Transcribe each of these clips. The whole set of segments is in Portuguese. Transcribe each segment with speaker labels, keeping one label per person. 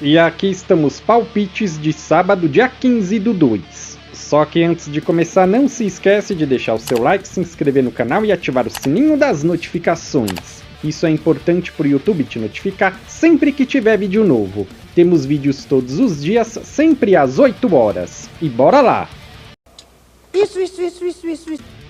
Speaker 1: E aqui estamos palpites de sábado, dia 15/2. Só que antes de começar, não se esquece de deixar o seu like, se inscrever no canal e ativar o sininho das notificações. Isso é importante para o YouTube te notificar sempre que tiver vídeo novo. Temos vídeos todos os dias, sempre às 8 horas. E bora lá!
Speaker 2: Isso.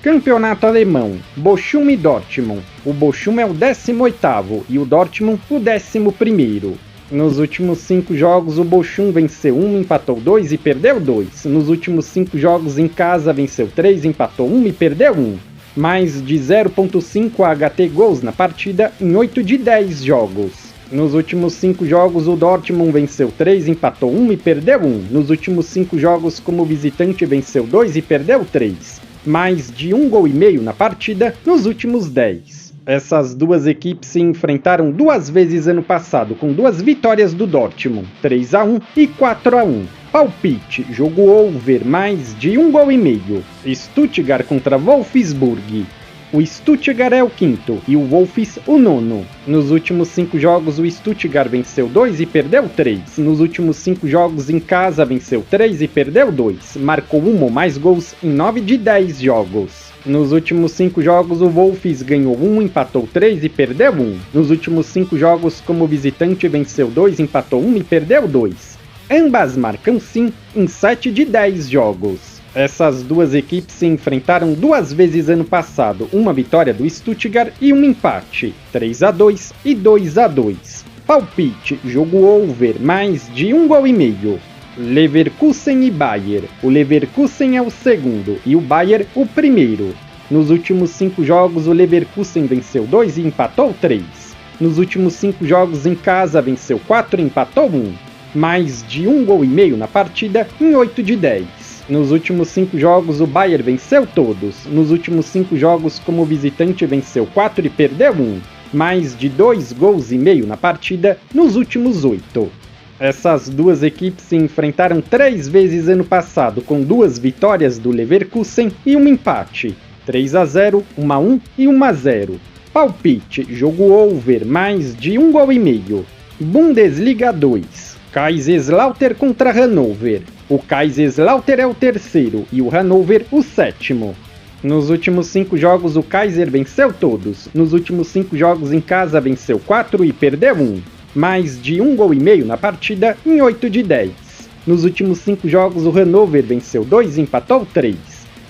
Speaker 1: Campeonato alemão, Bochum e Dortmund. O Bochum é o 18º e o Dortmund o 11º. Nos últimos 5 jogos o Bochum venceu 1, empatou 2 e perdeu 2. Nos últimos 5 jogos em casa venceu 3, empatou 1 e perdeu 1. Mais de 0.5 HT gols na partida em 8 de 10 jogos. Nos últimos 5 jogos o Dortmund venceu 3, empatou 1 e perdeu 1. Nos últimos 5 jogos como visitante venceu 2 e perdeu 3. Mais de 1 gol e meio na partida nos últimos 10. Essas duas equipes se enfrentaram 2 vezes ano passado, com 2 vitórias do Dortmund, 3-1 e 4-1. Palpite, jogo over, mais de 1 gol e meio. Stuttgart contra Wolfsburg. O Stuttgart é o 5º e o Wolfs o 9º. Nos últimos 5 jogos o Stuttgart venceu 2 e perdeu 3. Nos últimos 5 jogos em casa venceu 3 e perdeu 2. Marcou 1 ou mais gols em 9 de 10 jogos. Nos últimos 5 jogos o Wolfs ganhou 1, empatou 3 e perdeu 1. Nos últimos 5 jogos como visitante venceu 2, empatou 1 e perdeu 2. Ambas marcam sim em 7 de 10 jogos. Essas duas equipes se enfrentaram 2 vezes ano passado, uma vitória do Stuttgart e um empate, 3-2 e 2-2. Palpite, jogo over, mais de 1 gol e meio. Leverkusen e Bayern. O Leverkusen é o 2º e o Bayern o 1º. Nos últimos 5 jogos o Leverkusen venceu 2 e empatou 3. Nos últimos 5 jogos em casa venceu 4 e empatou 1. Mais de 1 gol e meio na partida em 8 de 10. Nos últimos 5 jogos o Bayern venceu todos. Nos últimos 5 jogos como visitante venceu 4 e perdeu 1. Mais de 2 gols e meio na partida nos últimos 8. Essas duas equipes se enfrentaram 3 vezes ano passado, com 2 vitórias do Leverkusen e um empate, 3-0, 1-1 e 1-0. Palpite, jogo over, mais de 1 gol e meio. Bundesliga 2. Kaiserslautern contra Hannover. O Kaiserslautern é o 3º e o Hannover o 7º. Nos últimos 5 jogos o Kaiser venceu todos. Nos últimos 5 jogos em casa venceu 4 e perdeu 1. Mais de 1 gol e meio na partida em 8 de 10. Nos últimos 5 jogos o Hannover venceu 2 e empatou 3.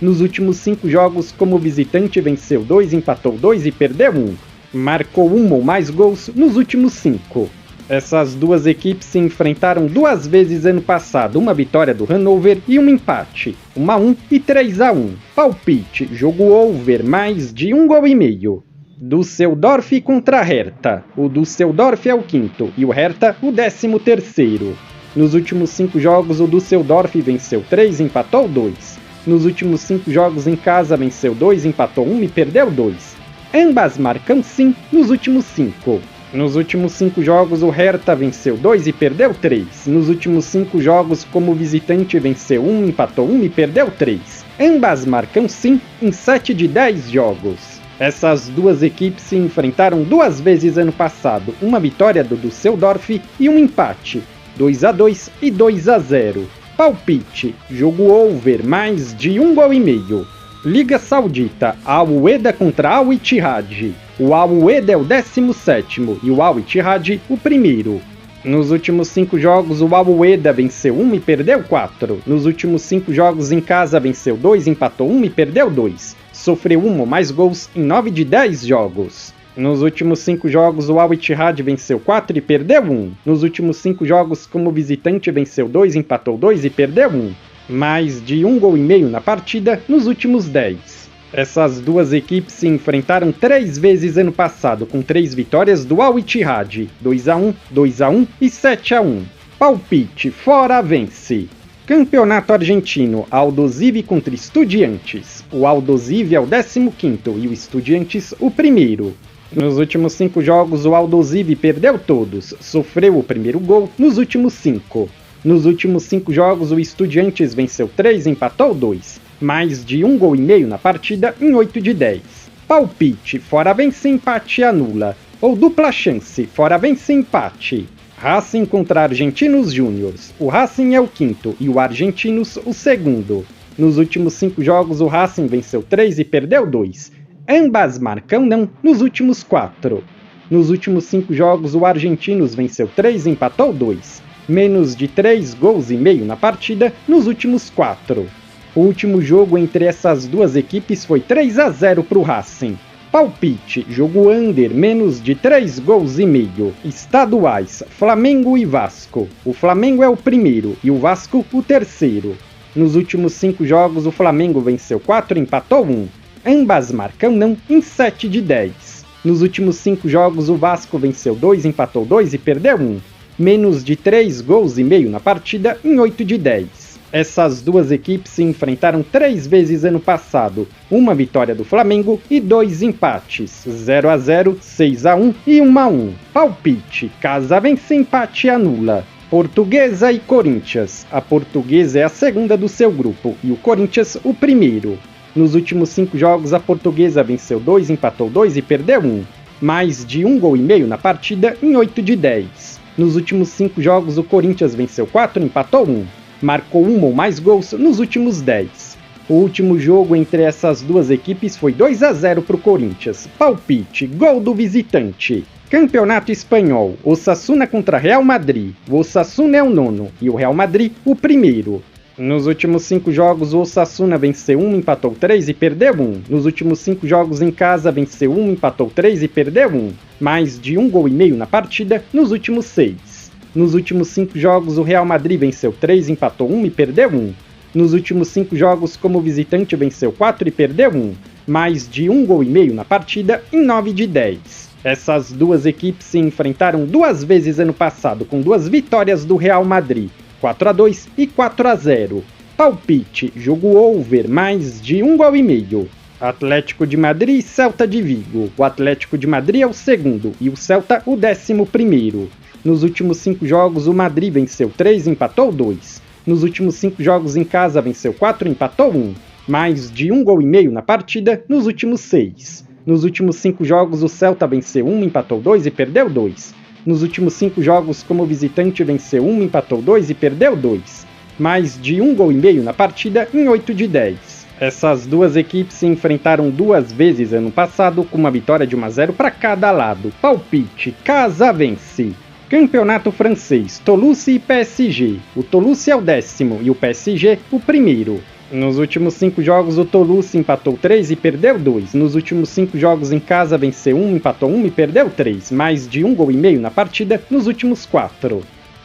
Speaker 1: Nos últimos 5 jogos como visitante venceu 2, empatou 2 e perdeu 1. Marcou 1 ou mais gols nos últimos 5. Essas duas equipes se enfrentaram 2 vezes ano passado, uma vitória do Hannover e um empate, 1-1 e 3-1. Palpite, jogo over, mais de 1 gol e meio. Düsseldorf contra Hertha. O Düsseldorf é o 5º e o Hertha o 13º. Nos últimos 5 jogos o Düsseldorf venceu 3 e empatou 2. Nos últimos 5 jogos em casa venceu 2, empatou 1 e perdeu 2. Ambas marcam sim nos últimos 5. Nos últimos 5 jogos o Hertha venceu 2 e perdeu 3. Nos últimos 5 jogos como visitante venceu 1, empatou 1 e perdeu 3. Ambas marcam sim em 7 de 10 jogos. Essas duas equipes se enfrentaram 2 vezes ano passado, uma vitória do Düsseldorf e um empate, 2-2 e 2-0. Palpite, jogo over, mais de 1 gol e meio. Liga Saudita, Al-Wehda contra Al-Ittihad. O Al-Wehda é o 17º e o Al-Ittihad o 1º. Nos últimos 5 jogos o Al-Wehda venceu 1 e perdeu 4. Nos últimos 5 jogos em casa venceu 2, empatou 1 e perdeu 2. Sofreu 1 ou mais gols em 9 de 10 jogos. Nos últimos 5 jogos o Al-Ittihad venceu 4 e perdeu 1. Nos últimos 5 jogos como visitante venceu 2, empatou 2 e perdeu 1. Mais de 1 gol e meio na partida nos últimos 10. Essas duas equipes se enfrentaram 3 vezes ano passado, com 3 vitórias do Al-Ittihad, 2-1, 2-1 e 7-1. Palpite, fora vence. Campeonato Argentino, Aldosivi contra Estudiantes. O Aldosivi é o 15º e o Estudiantes o 1º. Nos últimos 5 jogos o Aldosivi perdeu todos, sofreu o primeiro gol nos últimos 5. Nos últimos 5 jogos o Estudiantes venceu 3 e empatou 2. Mais de 1 gol e meio na partida em 8 de 10. Palpite, fora vence, empate e anula. Ou dupla chance, fora vence, empate. Racing contra Argentinos Júnior. O Racing é o quinto e o Argentinos o segundo. Nos últimos 5 jogos o Racing venceu 3 e perdeu 2. Ambas marcam não nos últimos 4. Nos últimos 5 jogos o Argentinos venceu 3 e empatou 2. Menos de 3 gols e meio na partida nos últimos 4. O último jogo entre essas duas equipes foi 3-0 para o Racing. Palpite, jogo under, menos de 3 gols e meio. Estaduais, Flamengo e Vasco. O Flamengo é o primeiro e o Vasco o terceiro. Nos últimos 5 jogos o Flamengo venceu 4 e empatou 1. Ambas marcam não em 7 de 10. Nos últimos 5 jogos o Vasco venceu 2, empatou 2 e perdeu 1. Menos de 3 gols e meio na partida em 8 de 10. Essas duas equipes se enfrentaram 3 vezes ano passado, uma vitória do Flamengo e 2 empates, 0-0, 6-1 e 1-1. Palpite, casa vence, empate anula. Portuguesa e Corinthians. A Portuguesa é a segunda do seu grupo e o Corinthians o primeiro. Nos últimos 5 jogos a Portuguesa venceu 2, empatou 2 e perdeu 1. Mais de 1 gol e meio na partida em 8 de 10. Nos últimos 5 jogos o Corinthians venceu 4 e empatou 1. Marcou 1 ou mais gols nos últimos 10. O último jogo entre essas duas equipes foi 2-0 para o Corinthians. Palpite, gol do visitante. Campeonato Espanhol, Osasuna contra Real Madrid. O Osasuna é o nono e o Real Madrid o primeiro. Nos últimos 5 jogos o Osasuna venceu 1, empatou 3 e perdeu 1. Nos últimos 5 jogos em casa venceu 1, empatou 3 e perdeu 1. Mais de 1 gol e meio na partida nos últimos 6. Nos últimos 5 jogos o Real Madrid venceu 3, empatou 1 e perdeu 1. Nos últimos 5 jogos como visitante venceu 4 e perdeu 1. Mais de 1 gol e meio na partida em 9 de 10. Essas duas equipes se enfrentaram 2 vezes ano passado com 2 vitórias do Real Madrid, 4-2 e 4-0. Palpite, jogo over, mais de 1 gol e meio. Atlético de Madrid e Celta de Vigo. O Atlético de Madrid é o segundo e o Celta o 11º. Nos últimos 5 jogos o Madrid venceu 3 e empatou 2. Nos últimos 5 jogos em casa venceu 4 e empatou 1. Mais de 1 gol e meio na partida nos últimos 6. Nos últimos 5 jogos o Celta venceu 1, empatou 2 e perdeu 2. Nos últimos 5 jogos como visitante venceu 1, empatou 2 e perdeu 2. Mais de 1 gol e meio na partida em 8 de 10. Essas duas equipes se enfrentaram 2 vezes ano passado com uma vitória de 1-0 para cada lado. Palpite, casa vence. Campeonato francês, Toulouse e PSG. O Toulouse é o 10º e o PSG o primeiro. Nos últimos 5 jogos o Toulouse empatou 3 e perdeu 2. Nos últimos 5 jogos em casa venceu 1, empatou 1 e perdeu 3. Mais de 1 gol e meio na partida nos últimos 4.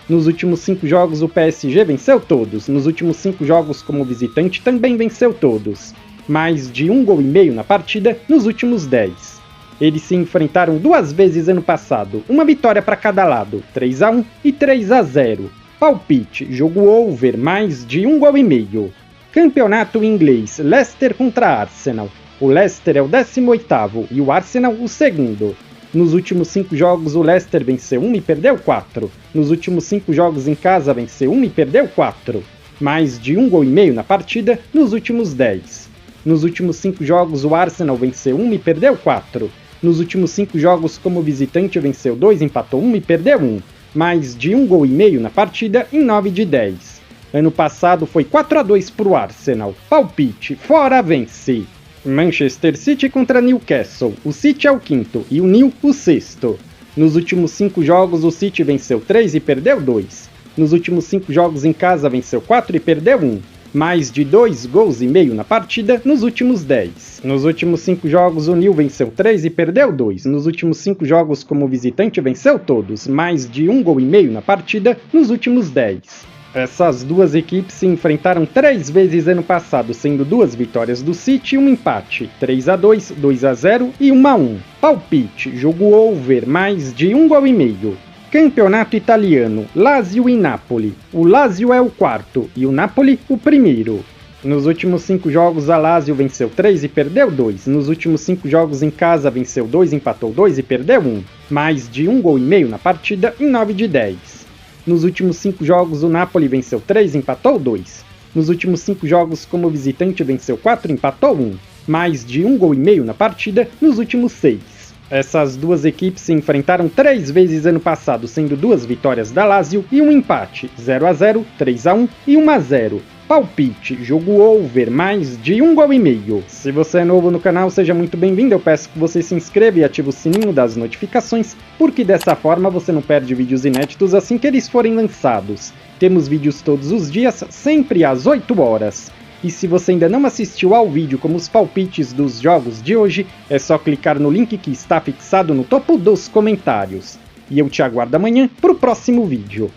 Speaker 1: Nos últimos 5 jogos o PSG venceu todos. Nos últimos 5 jogos como visitante também venceu todos. Mais de 1 gol e meio na partida nos últimos 10. Eles se enfrentaram 2 vezes ano passado, uma vitória para cada lado, 3-1 e 3-0. Palpite, jogo over, mais de 1 gol e meio. Campeonato inglês, Leicester contra Arsenal. O Leicester é o 18º e o Arsenal o segundo. Nos últimos 5 jogos o Leicester venceu 1 e perdeu 4. Nos últimos 5 jogos em casa venceu 1 e perdeu 4. Mais de 1 gol e meio na partida nos últimos 10. Nos últimos 5 jogos o Arsenal venceu 1 e perdeu 4. Nos últimos 5 jogos como visitante venceu 2, empatou 1 e perdeu 1. Mais de 1 gol e meio na partida em 9 de 10. Ano passado foi 4-2 para o Arsenal. Palpite, fora vence. Manchester City contra Newcastle. O City é o 5º e o New o 6º. Nos últimos 5 jogos o City venceu 3 e perdeu 2. Nos últimos 5 jogos em casa venceu 4 e perdeu 1. Mais de 2 gols e meio na partida nos últimos 10. Nos últimos 5 jogos o New venceu 3 e perdeu 2. Nos últimos 5 jogos como visitante venceu todos. Mais de 1 gol e meio na partida nos últimos 10. Essas duas equipes se enfrentaram 3 vezes ano passado, sendo 2 vitórias do City e um empate, 3-2, 2-0 e 1-1. Palpite, jogo over, mais de 1 gol e meio. Campeonato italiano, Lazio e Napoli. O Lazio é o 4º e o Napoli o primeiro. Nos últimos 5 jogos a Lazio venceu 3 e perdeu 2. Nos últimos 5 jogos em casa venceu 2, empatou 2 e perdeu 1. Mais de 1 gol e meio na partida em 9 de 10. Nos últimos 5 jogos o Napoli venceu 3 e empatou 2. Nos últimos 5 jogos como visitante venceu 4 e empatou 1. Mais de 1 gol e meio na partida nos últimos 6. Essas duas equipes se enfrentaram 3 vezes ano passado, sendo 2 vitórias da Lazio e um empate, 0-0, 3-1 e 1-0. Palpite, jogo over, mais de 1,5 gols. Se você é novo no canal, seja muito bem-vindo. Eu peço que você se inscreva e ative o sininho das notificações, porque dessa forma você não perde vídeos inéditos assim que eles forem lançados. Temos vídeos todos os dias, sempre às 8 horas. E se você ainda não assistiu ao vídeo como os palpites dos jogos de hoje, é só clicar no link que está fixado no topo dos comentários. E eu te aguardo amanhã para o próximo vídeo.